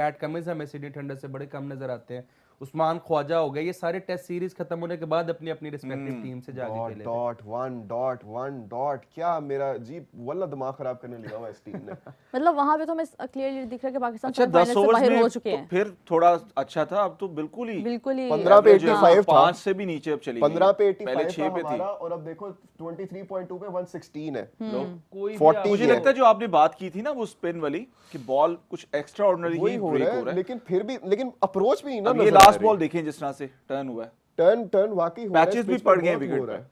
PAT Cummins हमें Sydney thunder से बड़े कम नजर आते हैं, उस्मान ख्वाजा हो गए, ये सारे टेस्ट सीरीज खत्म होने के बाद अपनी अपनी रिस्पेक्टिव टीम से जाके खेले थे। डॉट क्या मेरा जी वल्ला दिमाग खराब करने लगा हुआ इस टीम ने। मतलब वहां पे तो हमें क्लियरली दिख रहा है कि पाकिस्तान अच्छा 10 फाइनल से ओवर्स बाहर में हो चुके तो हैं। फिर थोड़ा अच्छा था, अब तो बिल्कुल ही 15 पे 85 था, 5 से भी नीचे अब चली 15 पे पहले 85 6 था पे थी। हमारा, और अब देखो 23.2 पे 116 है। कोई भी 40 मुझे है। लगता है जो आपने बात की थी ना वो स्पिन वाली कि बॉल कुछ एक्स्ट्रा ऑर्डिनरी वही ही हो ब्रेक रहा हो रहा है, है। लेकिन फिर भी लेकिन अप्रोच भी नहीं ना अब ये नजर आ लास्ट रही। बॉल देखें जिस तरह से टर्न हुआ है, टर्न वाकई हो रहा है, पैचेस भी pitch पे पड़ गए बहुत विकेट हो रहा पे।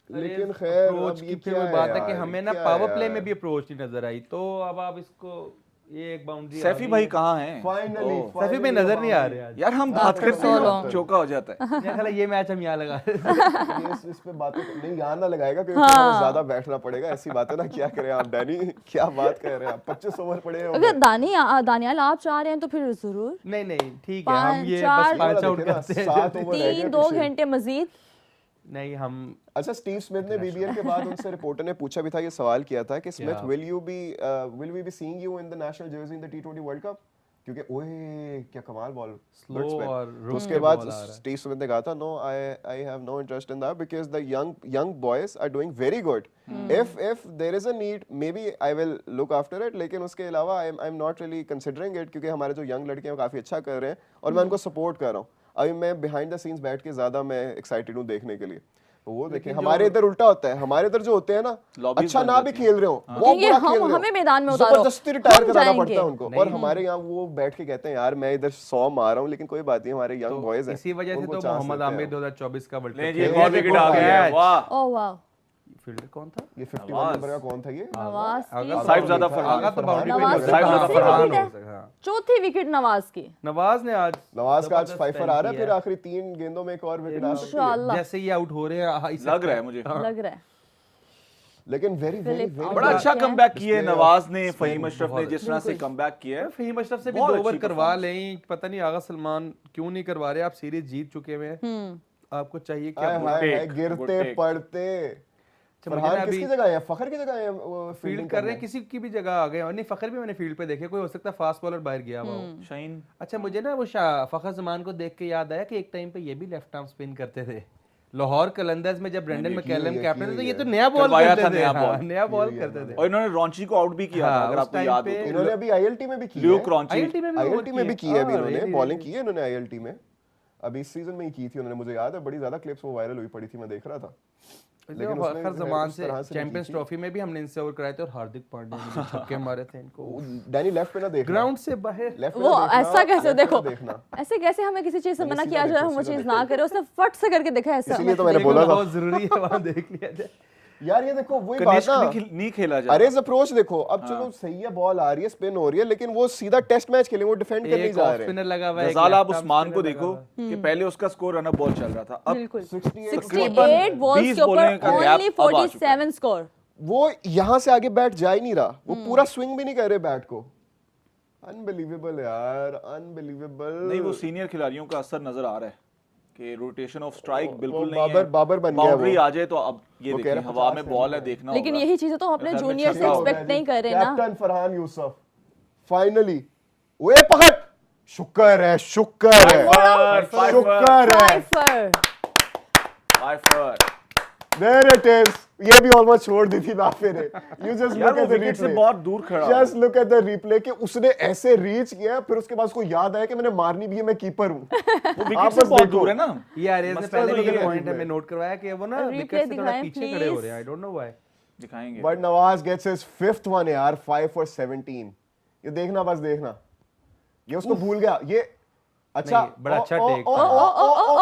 है। लेकिन खैर अप्रोच अब की ये फिर क्या वही बात है कि यार, हमें ना क्या पावर है प्ले यार? में भी अप्रोच नहीं नजर आई, तो अब आप इसको ये एक बाउंड्री सैफी भाई कहाँ हैं? फाइनली सैफी भाई नजर नहीं आ रहे आज। यार हम बात करते हैं long. चौका हो जाता है। मेरा ख्याल है ये मैच हम यहाँ लगा रहे इस पे बातें नहीं यहाँ ना लगाएगा क्योंकि थोड़ा ज्यादा बैठना पड़ेगा, ऐसी बातें ना क्या करें आप डैनी, क्या बात कर रहे हैं आप, 25 ओवर पड़े हैं अगर दानियाल आप चाह रहे हैं तो फिर जरूर नहीं नहीं ठीक है, हम ये चार- बस पांच आउट देखिए ना, करते हैं 7 ओवर रह गए 3-2 पीछे। घंटे मजीद। नहीं हम अच्छा स्टीव स्मिथ ने बीबीएल के बाद उनसे रिपोर्टर ने पूछा भी था, ये सवाल किया था कि Smith will we be seeing you in the national jersey in the टी20 वर्ल्ड कप, क्योंकि ओए क्या कमाल बॉल स्लो और तो रुक उसके के बाद बॉल आ रहा है। स्टीव स्मिथ ने कहा था no I have no interest in that because the young boys are doing very good, if there is a need maybe I will look after it, लेकिन उसके अलावा I am not really considering it, क्योंकि हमारे जो young लड़के हैं वो काफी अच्छा कर रहे हैं और मैं उनको सपोर्ट कर रहा हूँ। अभी मैं बिहाइंड द सीन्स बैठ के ज्यादा मैं एक्साइटेड हूँ देखने के लिए। तो वो देखें हमारे इधर उल्टा होता है, हमारे इधर जो होते हैं ना Lobbies अच्छा बन ना भी जाती खेल रहे हो बहुत कहेंगे बुरा हम- खेल रहे हो, हमें मैदान में उतारो, जबरदस्ती रिटायर हम कराना जाएंगे। पड़ता है उनको, और हमारे यहाँ वो बैठ के कहते हैं यार मैं इधर 100 मार रहा हूँ, लेकिन कोई बात नहीं हमारे यंग बॉयज हैं, इसी वजह से उनको तो chance मोहम्मद देते हैं। आमिर 2024 का वर्ल्ड ले कप जी एक खेले। और विकेट आ गया है, वाह। ओह वाह, फील्डर कौन था? ये 51 नंबर का कौन था ये? नवाज की साहिबजादा फरहान। आगा तो बाउंड्री पे नवाज नहीं की होता, साहिबजादा तीसरी फरहान विकेट हो है। सकता है, हाँ। चौथी विकेट नवाज की। नवाज ने आज नवाज का आज जबरदस्त फाइफर आ रहा है, spin फिर किया। आखिरी 3 गेंदों में एक और विकेट आ सकती है, इंशाल्लाह जैसे ही आउट हो रहे हैं लग रहा है मुझे लग रहा है। लेकिन वेरी वेरी फिलिप वेरी बड़ा अच्छा क्या है? कमबैक किया है Display नवाज of ने, spin फहीम अशरफ ने जिस तरह से कमबैक किया है। फहीम अशरफ से भी बहुत 2 ओवर अच्छी करवा performance। लें, पता नहीं आगा सलमान क्यों नहीं करवा रहे, आप सीरीज जीत चुके हुए हैं, आपको चाहिए हाय क्या? हाय हाय take, गिरते good take। पड़ते। मुझे ना फरहान अभी किसकी जगह है? फखर की जगह है वो फील्ड फील्डिंग कर रहे हैं, किसी की भी जगह आ गए, और नहीं फखर भी मैंने फील्ड पे देखे, कोई हो सकता है फास्ट बॉलर बाहर गया हुआ हो। शाहीन अच्छा मुझे ना वो फखर जमान को देख के याद आया कि एक टाइम पे ये भी लेफ्ट आर्म स्पिन करते थे लाहौर कलंदर्स में, जब ब्रेंडन मैकलम कैप्टन थे, तो ये तो नया बॉल करवाया करते था, थे, नया हाँ, बॉल। नया बॉल करते थे। और इन्होंने रॉन्ची को आउट भी किया था, हाँ, अगर उस आपको time याद पे हो तो। इन्होंने अभी आईएलटी में भी की ल्यूक है, रॉन्ची आईएलटी में भी आईएलटी में भी की है, अभी हाँ, इन्होंने really, बॉलिंग really। की है इन्होंने आईएलटी में, अभी इस सीजन में ही की थी उन्होंने, मुझे याद है बड़ी ज्यादा क्लिप्स वो वायरल हुई पड़ी थी, मैं देख रहा था। लेकिन उसने फखर जमान उस से तरह से नहीं चैंपियंस की थी। ट्रॉफी में भी हमने इनसे ओवर कराए थे, और हार्दिक पांड्या ने भी छक्के मारे थे इनको वो डैनी लेफ्ट पे ना देखना, ग्राउंड से बाहर। लेफ्ट पे वो ना देखना, ऐसा कैसे left पे देखो, ना देखना। ऐसे कैसे हमें किसी चीज से मैंने मना सीधा किया जाए, देखो, हम वो सीधा चीज ना देखो। करें, उसने फट से करके देखा ऐसा। इसीलिए तो मैंने बोला था बहुत जरूरी है वहां देख लिया जाए। यार, ये देखो वही बात कनिष्क ना, नहीं खेला जाता। अरे अप्रोच देखो, अब चलो सही है, बॉल आ रही है, स्पिन हो रही है, लेकिन वो सीधा टेस्ट मैच खेले, वो डिफेंड करने एक जा ऑफ रहे हैं। स्पिनर लगा हुआ है, एक गजाल आप left arm उस्मान को spinner देखो लगा हुआ है। कि पहले उसका स्कोर रन अप बॉल चल रहा था, अब बिल्कुल 68 68 बॉल्स 20 के ऊपर बॉलें का gap ओनली अब आ चुका है। 47 स्कोर। वो यहाँ से आगे बैट जा ही नहीं रहा, वो पूरा स्विंग भी नहीं कर रहे बैट को। अनबिलीवेबल यार, अनबिलीवेबल। नहीं वो सीनियर खिलाड़ियों का असर नजर आ रहा है कि रोटेशन ऑफ स्ट्राइक बिल्कुल वो नहीं है। बाबर बन गया बाउंड्री वो। आ जाए तो अब ये वो कह देखिए रहा हवा 50 में रन बॉल है, है। देखना लेकिन होगा। यही चीजें तो अपने घर में जूनियर से छक्का हो एक्सपेक्ट नहीं कर रहे ना। कैप्टन फरहान यूसुफ फाइनली, ओए पकड़, शुक्र है, शुक्र है, Fifer, शुक्र है, fifer fifer. There it is. ये भी ऑलमोस्ट छोड़ दी थी बाफे ने। यू जस्ट यार लुक वो एट द विकेट से रिप्ले, बहुत दूर खड़ा just look at the replay कि उसने ऐसे रीच किया, फिर उसके बाद उसको याद आया कि मैंने मारनी भी है, मैं कीपर हूं। वो विकेट आप से बस बहुत देखो। दूर है ना। ये आरिया से मसला पहले तो भी ये ये है। पॉइंट है, मैं नोट करवाया कि वो ना Replay विकेट से थोड़ा दिखाएं, पीछे खड़े हो please। रहे हैं, आई डोंट नो व्हाई। दिखाएंगे। But Nawaz gets his 5th one यार, 5 for 17। ये देखना, बस देखना, ये उसको भूल गया ये। अच्छा नहीं, बड़ा अच्छा take था।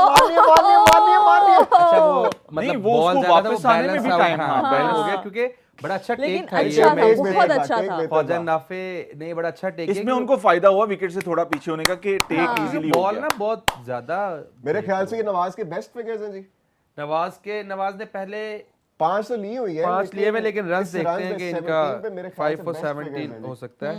मानिए मानिए मानिए मानिए। अच्छा वो नहीं, मतलब वो बॉल उसको ज्यादा था, वो वापस आने में बैलेंस भी आउट, time हाँ, था। बैलेंस हो हाँ। गया, क्योंकि बड़ा अच्छा लेकिन टेक था अच्छा ये था, मैच में। बहुत अच्छा था। फौजन नाफे ने बड़ा अच्छा टेक इसमें उनको फायदा हुआ विकेट से थोड़ा पीछे होने का कि टेक इजीली हो बॉल गया। ना बहुत ज्यादा। मेरे ख्याल से ये नवाज के बेस्ट फिगर्स हैं जी। नवाज ने पहले 5 तो ली हुई है, 5 लिए हुए, लेकिन रन इस देखते runs हैं में कि 17 इनका पे मेरे ख्याल 5 से for best figures 17 हैं हो जी। सकता है।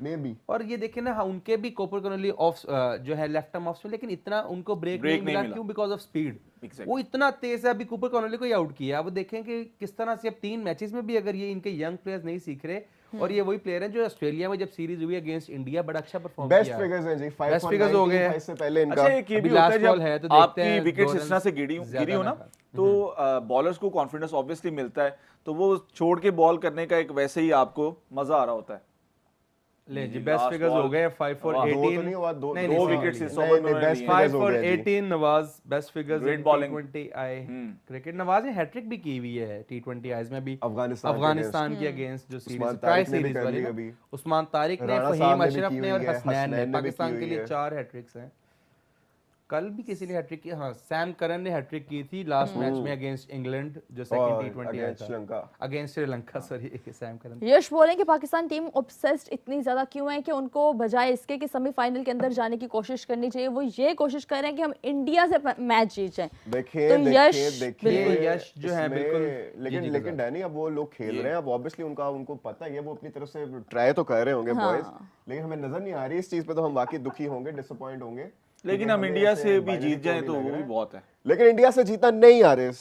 May be. और ये देखिए ना, उनके भी कोपर कॉनली ऑफ जो है लेफ्ट आर्म ऑफ, लेकिन इतना उनको ब्रेक नहीं मिला, क्यों? Because of speed. Exactly. वो इतना तेज है, अभी कूपर कॉनली को ही आउट किया। अब देखें कि किस तरह से अब 3 मैचेस में भी अगर ये इनके यंग प्लेयर्स नहीं सीख रहे, और ये वही प्लेयर है जो ऑस्ट्रेलिया में जब सीरीज हुई अगेंस्ट इंडिया बड़ा अच्छा परफॉर्म बेस्ट किया। फिगर्स हैं जी, बेस्ट फिगर्स हो गए 5.95 से पहले इनका। अच्छा एक ये भी अभी होता है last जब ball है तो देखते आपकी हैं विकेट्स दो इस तरह से गिरी ज्यादा गिरी हो ना, ना खा। तो बॉलर्स को कॉन्फिडेंस ऑब्वियसली मिलता है, तो वो छोड़ के बॉल करने का एक वैसे ही आपको मजा आ रहा होता है। ले जी last बेस्ट फिगर्स हो ball, गए 5 for वाह, 18 दो तो नहीं हुआ, दो दो विकेट्स इस ओवर में नहीं, उन्होंने बेस्ट लिए। 5 फिगर्स हो for गए जी। 18 नवाज बेस्ट फिगर्स Great इन bowling. T20 आई क्रिकेट। नवाज ने हैट्रिक भी की हुई है T20 आईज में भी अफगानिस्तान के अगेंस्ट जो उस्मान सीरीज ट्राई तारिक ने भी सीरीज कर वाली ली ना, अभी। उस्मान तारिक ने, राणा साहब फहीम ने भी अशरफ की ने हुई और है, हसनैन ने हसनैन ने भी पाकिस्तान की के हुई लिए है। 4 हैट्रिक्स हैं। कल भी किसी ने हैट्रिक की, हाँ सैम करन ने हैट्रिक की थी लास्ट मैच में अगेंस्ट इंग्लैंड जो सेकंड और T20 आया अगेंस्ट था Sri Lanka. Against Sri Lanka sorry Sam Curran. Yash बोले कि पाकिस्तान टीम ऑब्सेस्ड इतनी ज्यादा क्यों है कि उनको बजाय इसके कि सेमीफाइनल के अंदर जाने की कोशिश करनी चाहिए, वो ये कोशिश कर रहे हैं कि हम इंडिया से मैच जीत जाएं। देखिए तो देखिए यश देखिए बिल्कुल, यश जो है इसमें- बिल्कुल लेकिन जीजी के लेकिन साथ। डैनी अब वो लोग खेल रहे हैं, अब ऑब्वियसली उनको पता ही है, वो अपनी तरफ से ट्राई तो कर रहे होंगे बॉयज, लेकिन हमें नजर नहीं आ रही इस चीज पे, तो हम वाकई दुखी होंगे, डिसअपॉइंट होंगे। लेकिन क्योंकि हम हमें इंडिया ऐसे से भी binary जीत जाएं code तो ही लग वो रहा भी है। बहुत है। लेकिन इंडिया से जीतना नहीं आ रहे,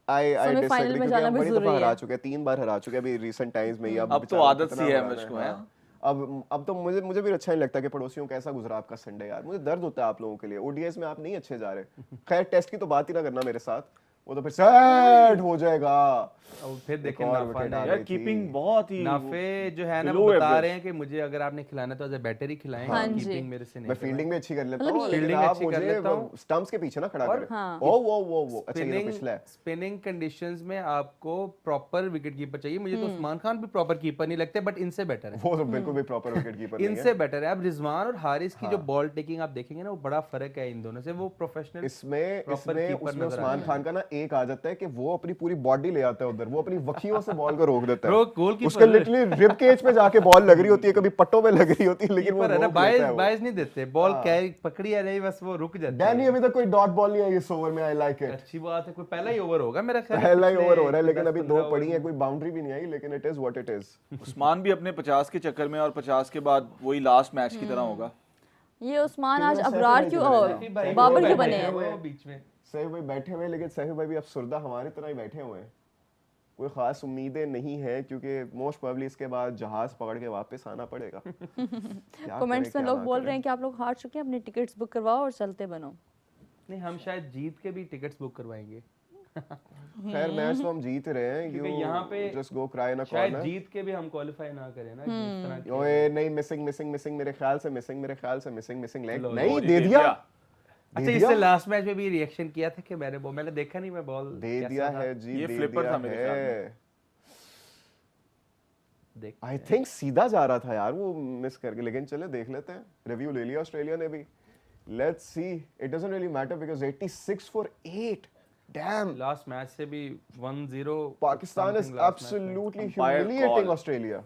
आई Semi-final डिसएग्री, में क्योंकि जाना हम भी बड़ी दफा जरूरी हरा है। चुके हैं, 3 बार हरा चुके हैं अभी रिसेंट टाइम्स में ही। अब तो बेचारा आदत कितना सी है हराना मुझको, है। हाँ। अब तो मुझे भी अच्छा नहीं लगता कि पड़ोसियों कैसा गुजरा आपका संडे यार, मुझे दर्द होता है आप लोगों के लिए। ओडीएस में आप नहीं अच्छे जा रहे, खैर टेस्ट की तो बात ही ना करना मेरे साथ, वो तो फिर सैड हो जाएगा। और फिर एक देखें और नाफा विकेट ने आ यार गई थी। कीपिंग बहुत ही नाफे जो है ना below वो बता average। रहे हैं कि मुझे अगर आपने खिलाना तो एज ए बैटर ही खिलाएं, हाँ जी। कीपिंग मेरे से नहीं मैं करवाएं। फील्डिंग में अच्छी कर लेता मतलब हूँ, ये- लेकिन फील्डिंग आप अच्छी कर मुझे लेता हूं। स्टंप्स के पीछे ना खड़ा और करें। हाँ। वो अच्छा ये तो पिछला है। स्पिनिंग कंडीशंस में आपको प्रॉपर विकेट कीपर चाहिए। मुझे तो उस्मान खान भी प्रॉपर कीपर नहीं लगते, बट इनसे बेटर है, वो तो बिल्कुल भी प्रॉपर विकेट कीपर नहीं इनसे है। बेटर है। अब रिजवान और हारिस की जो बॉल टेकिंग आप देखेंगे ना, वो बड़ा फर्क है इन दोनों से। वो प्रोफेशनल इसमें proper इसमें keeper उसमें नजर उस्मान आता खान का ना एक आ जाता है कि वो अपनी पूरी बॉडी ले आता है उधर, वो अपनी वखियों से बॉल को रोक देता Bro, है। goalkeeper उसके लिटरली रिब केज पे जाके बॉल लग रही होती है, कभी पट्टों पे लग रही होती है, लेकिन वो कीपर है ना, रोक लेता है वो। बायस नहीं देते, बॉल कैरी पकड़ी है नहीं, बस वो रुक जाती डैनी है। अभी तक कोई डॉट बॉल नहीं आई इस ओवर में, आई लाइक इट। अच्छी बात है, कोई पहला ही ओवर होगा मेरा ख्याल। पहला ही पिछले ओवर हो रहा है, लेकिन अभी 10-15 2 पड़ी ओवर है, कोई बाउंड्री भी नहीं आई, लेकिन it is what it is. Usman भी अपने 50 के चक्कर में, और 50 के बाद वही लास्ट मैच की तरह होगा। ये उस्मान आज क्योंकि अबरार सैफ क्यों भाई और बैठे हैं। बाबर सैफ क्यों भाई बने बैठे हैं? हुए वो बीच में सैफ भाई बैठे हुए हैं, लेकिन सैफ भाई भी अब सुरदा हमारी तरह ही बैठे हुए हैं। कोई खास उम्मीदें नहीं है, क्योंकि मोस्ट प्रोबेबली इसके बाद जहाज पकड़ के वापस आना पड़ेगा। क्या कमेंट्स करें, में क्या लोग ना बोल करें। रहे हैं कि आप लोग हार चुके हैं, अपनी टिकट्स बुक करवाओ और चलते बनो। नहीं, हम शायद जीत के भी टिकट्स बुक करवाएंगे। खैर मैच तो हम जीत रहे हैं, क्योंकि यू यहाँ पे जस्ट गो क्राई इन अ शायद कॉर्नर। जीत के भी हम क्वालिफाई ना करें ना, जिस तरह की ओए नहीं, मिसिंग मिसिंग मिसिंग मेरे ख्याल से मिसिंग, मेरे ख्याल से मिसिंग मिसिंग लेग लो, नहीं लो, दे दिया। अच्छा, दे इससे दिया लास्ट मैच में भी रिएक्शन किया था कि मैंने देखा नहीं, मैं बॉल दे दिया है जी, ये दे flipper दिया था मेरे ख्याल है। देख आई थिंक सीधा जा रहा था यार वो, मिस करके, लेकिन चले देख लेते हैं। रिव्यू ले लिया ऑस्ट्रेलिया ने भी, let's see. It doesn't really matter because 86 for 8, dam. Last match से भी 1-0 Pakistan is something last match में। Absolutely Umpire humiliating call। Australia.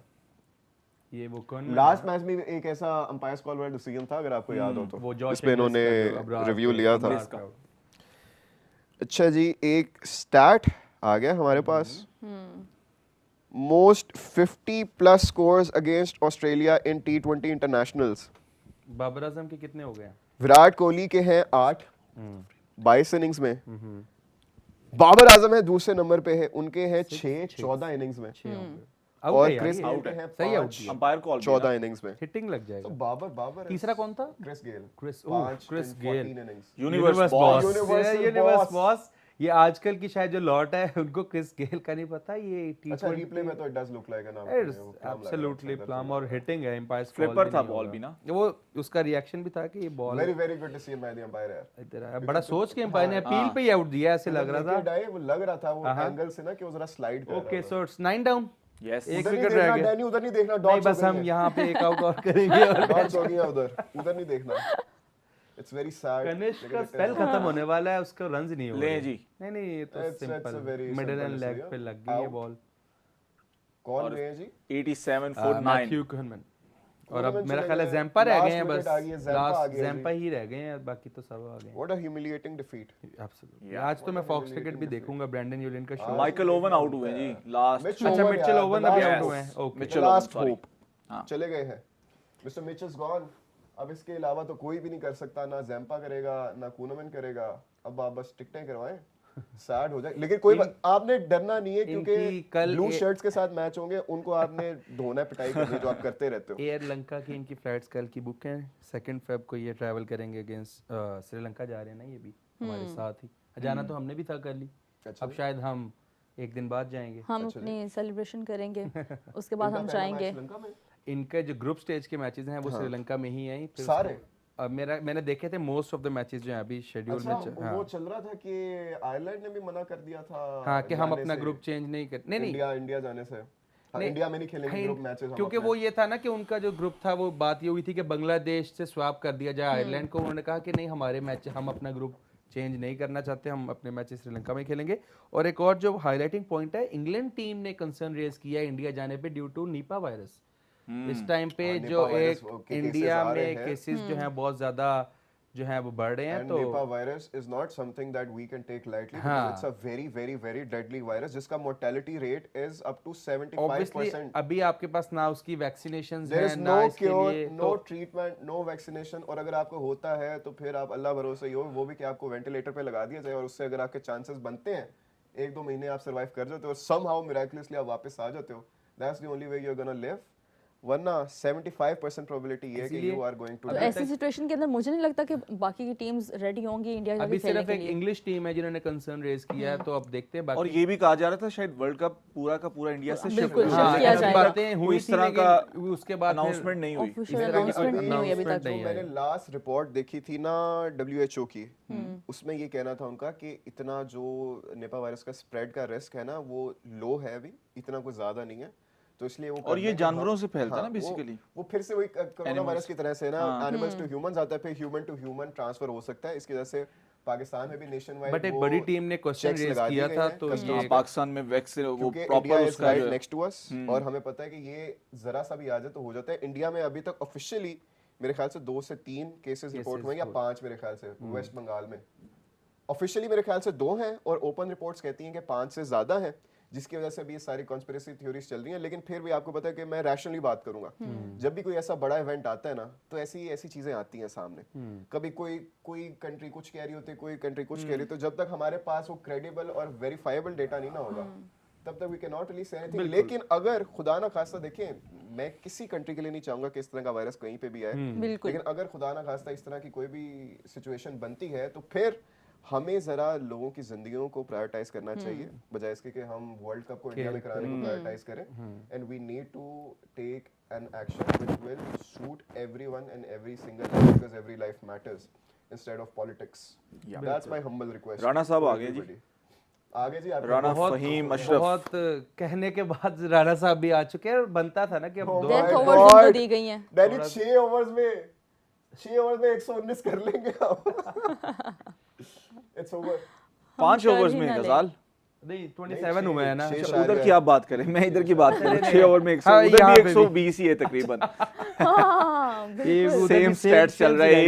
ये वो कौन लास्ट मैच में एक ऐसा अंपायर्स कॉल वाला डिसीजन था, अगर आपको याद हो तो, वो जॉश इस पे इन्होंने इंग्लिश का जो अब्रार रिव्यू थे, लिया था। इंग्लिश का। अच्छा जी, एक स्टैट आ गया हमारे पास। मोस्ट 50+ स्कोर्स अगेंस्ट ऑस्ट्रेलिया इन T20 इंटरनेशनल्स। बाबर आजम के कितने हो गए? विराट कोहली के हैं 8 22 इनिंग्स में। बाबर आजम है दूसरे नंबर पे है, उनके हैं 6 14 इनिंग्स में। आउट और है यार, क्रिस ये। गेल out के है। हैं सही आउट 5 दिया। अंपायर कॉल 14 इनिंग्स में। हिटिंग लग तो जाएगा। बाबर तीसरा कौन था? क्रिस गेल क्रिस पांच Chris in Gayle 14 innings। Universe boss. Universal universe boss। Boss. ये आजकल की शायद जो लॉट है उनको क्रिस गेल का नहीं पता, ये अच्छा रिप्ले में तो it does look like an absolutely plum, और हिटिंग है एम्पायर्स Flipper था ball भी ना। वो उसका रिएक्शन भी था कि ये ball very very good decision by the umpire यार। इधर आया। बड़ा सोच के एम्पायर ने अपील पे ही आउट दिया, ऐसे लग रहा था। वो लग रहा था वो एंगल से ना कि वो जरा स्लाइड कर रहा ओके, था। So it's 9 down. यस एक उधर नहीं विकेट रह देखना गया। डैनी, उधर नहीं देखना, नहीं, डॉट्स बस हम यहाँ पे एक आउट और करेंगे और डॉट्स हो गया उधर नहीं देखना। It's very sad. कनिष्क का स्पेल खत्म होने वाला है, उसका रन्स नहीं हो ले रहे। जी। नहीं ये तो It's a simple very middle simple and leg decision. पे लग गई है Out. बॉल। कौन गए हैं जी? 87 for 9। मैथ्यू कहनमैन। और अब Koeman मेरा चले ख्याल है गए। जैम्पा रह Last गए हैं बस। wicket आ गई है, Zampa आ लास्ट गया जैम्पा जी। ही रह गए हैं, बाकी तो सब आ गए। What a humiliating defeat। Absolutely. आज तो मैं फॉक्स क्रिकेट भी देखूंगा, ब्रैंडन यूलियन का शो। माइकल ओवन आउट हुए जी लास्ट। अच्छा, मिचेल ओवन अभी आउट हुए हैं। Okay, Mitchell last Owen, sorry. Hope हाँ। चले गए हैं। Mister Mitchell's gone. अब इसके अलावा तो कोई भी नहीं कर सकता, ना जैम्पा करेगा ना कूनमैन करेगा। अब आप बस टिकटें करवाएं। सैड हो जाए, लेकिन कोई आपने डरना नहीं है इनकी क्योंकि कल ब्लू शर्ट्स के साथ मैच होंगे, उनको आपने धोना पिटाई करनी है जो आप करते रहते हो। एयर लंका की इनकी फ्लाइट्स कल की बुक हैं, 2 फेब को ये ट्रैवल करेंगे अगेंस्ट श्रीलंका जा रहे हैं ना ये भी हमारे साथ ही। जाना तो हमने भी था कर ली, अब शायद हम एक दिन बाद जाएंगे। हम अपनी सेलिब्रेशन करेंगे उसके बाद हम जाएंगे। इनके जो ग्रुप स्टेज के मैचेस हैं वो श्रीलंका में ही हैं फिर सारे। मैंने देखे थे मोस्ट ऑफ द मैचेस जो हैं अभी शेड्यूल में वो चल रहा था कि आयरलैंड ने भी मना कर दिया था हाँ कि हम जाने अपना से, ग्रुप चेंज नहीं कर नहीं इंडिया जाने से। हाँ, इंडिया में नहीं खेलेंगे ग्रुप मैचेस क्योंकि वो ये था ना कि उनका जो ग्रुप था वो बात ये हुई थी कि बांग्लादेश से स्वैप कर दिया जाए आयरलैंड को। उन्होंने कहा कि नहीं हमारे मैच हम अपना ग्रुप चेंज नहीं करना चाहते, हम अपने मैचेस श्रीलंका में खेलेंगे। और एक और जो हाईलाइटिंग पॉइंट है, इंग्लैंड टीम ने कंसर्न रेज किया इंडिया जाने पे ड्यू टू निपा वायरस। इस टाइम पे जो एक इंडिया में केसेस जो हैं बहुत ज्यादा जो है वो बढ़ रहे हैं। तो Nipah virus is not something that we can take lightly because it's a very very very deadly virus जिसका mortality rate is up to 75%। अभी आपके पास ना उसकी वैक्सीनेशंस देयर हैं इज ना नो इसके क्योर, लिए नो ट्रीटमेंट, नो वैक्सीनेशन। और अगर आपको होता है तो फिर आप अल्लाह भरोसे ही हो, वो भी कि आपको वेंटिलेटर पे लगा दिया जाए और उससे अगर आपके चांसेस बनते हैं 1-2 महीने आप सर्वाइव कर जाते हो और समहाउ मिराकुलसली आप वापस आ जाते हो, that's the only way you are gonna live. वरना 75% प्रोबेबिलिटी ये है कि यू आर गोइंग टू। तो ऐसी सिचुएशन के अंदर मुझे नहीं लगता कि बाकी की टीम्स रेडी होंगी इंडिया के अभी साथ खेलने सिर्फ के एक लिए। इंग्लिश टीम है जिन्होंने कंसर्न रेज किया है, तो अब देखते हैं और बाकी। ये भी कहा जा रहा था शायद वर्ल्ड कप पूरा का पूरा इंडिया से शिफ्ट बिल्कुल, हो shift जाएगा। किया लेकिन जाएगा। बातें हुई इस थी तरह लेकिन का उसके बाद अनाउंसमेंट नहीं हुई। ऑफिशियल अनाउंसमेंट नहीं हुई अभी तक। जो मैंने लास्ट रिपोर्ट देखी थी ना WHO की, उसमें ये कहना था उनका कि इतना जो निपा वायरस का स्प्रेड का रिस्क है ना वो लो है, अभी इतना कुछ ज्यादा नहीं है, तो इसलिए वो और ये जानवरों से फैलता है ना हाँ, बेसिकली। वो फिर से वही कोरोना वायरस की तरह से ना एनिमल्स टू ह्यूमंस आता है, फिर ह्यूमन टू ह्यूमन ट्रांसफर हो सकता है। इसकी वजह से पाकिस्तान में भी नेशन वाइड बट एक बड़ी टीम ने क्वेश्चन रेज किया था, तो ये पाकिस्तान में वैक्सीन वो क्योंकि प्रॉपर इंडिया इज उसका राइट जो नेक्स्ट टू अस और हमें पता है कि ये जरा सा भी आ जाए तो हो जाता है। इंडिया में अभी तक ऑफिशियली मेरे ख्याल से 2 से 3 केसेस रिपोर्ट हुए या 5 मेरे ख्याल से वेस्ट बंगाल में। ऑफिशियली मेरे ख्याल से 2 हैं और ओपन रिपोर्ट्स कहती हैं कि 5 से ज्यादा हैं, जिसकी वजह से भी ये सारी कॉन्स्पिरेसी थ्योरीज चल रही हैं। लेकिन फिर भी आपको पता है कि मैं रैशनली बात करूंगा, जब भी कोई ऐसा बड़ा इवेंट आता है ना तो ऐसी चीजें आती हैं सामने। कभी कोई कंट्री कुछ कह रही होती है, कोई कंट्री कुछ कह रही, तो जब तक हमारे पास वो क्रेडिबल और वेरीफाइबल डेटा नहीं ना होगा तब तक we can not really say anything. लेकिन अगर खुदा ना खास्ता, देखें मैं किसी कंट्री के लिए नहीं चाहूंगा कि इस तरह का वायरस कहीं पे भी आए, बिल्कुल। लेकिन अगर खुदा ना खास्ता इस तरह की कोई भी सिचुएशन बनती है तो फिर हमें जरा लोगों की जिंदगियों को प्रायोरिटाइज करना चाहिए बजाय इसके कि हम वर्ल्ड कप को इंडिया में कराने को प्रायोरिटाइज करें। And we need to take an action which will suit everyone and every single life because every life matters instead of politics. That's my humble request. Rana साहब आ गए जी। आगे जी आप राणा फहीम अशरफ। बहुत कहने के बाद राणा साहब भी आ चुके हैं और बनता था ना कि अब Oh 2 my death overs God. उनको दी गई हैं। डैनी 6 ओवर्स में 119 कर लेंगे आप। It's over. 5 कर ओवर्स ही में ना लें। गजाल नहीं 27 हुए हैं ना। छह अच्छा, शायद उधर है। की आप बात करें, मैं इधर की बात करूं। 6 ओवर में 100, हाँ, उधर यहाँ भी पे भी। 120 ही है तकरीबन। हाँ, बिल्कुल। उधर भी सेम स्टैट्स चल रहे हैं।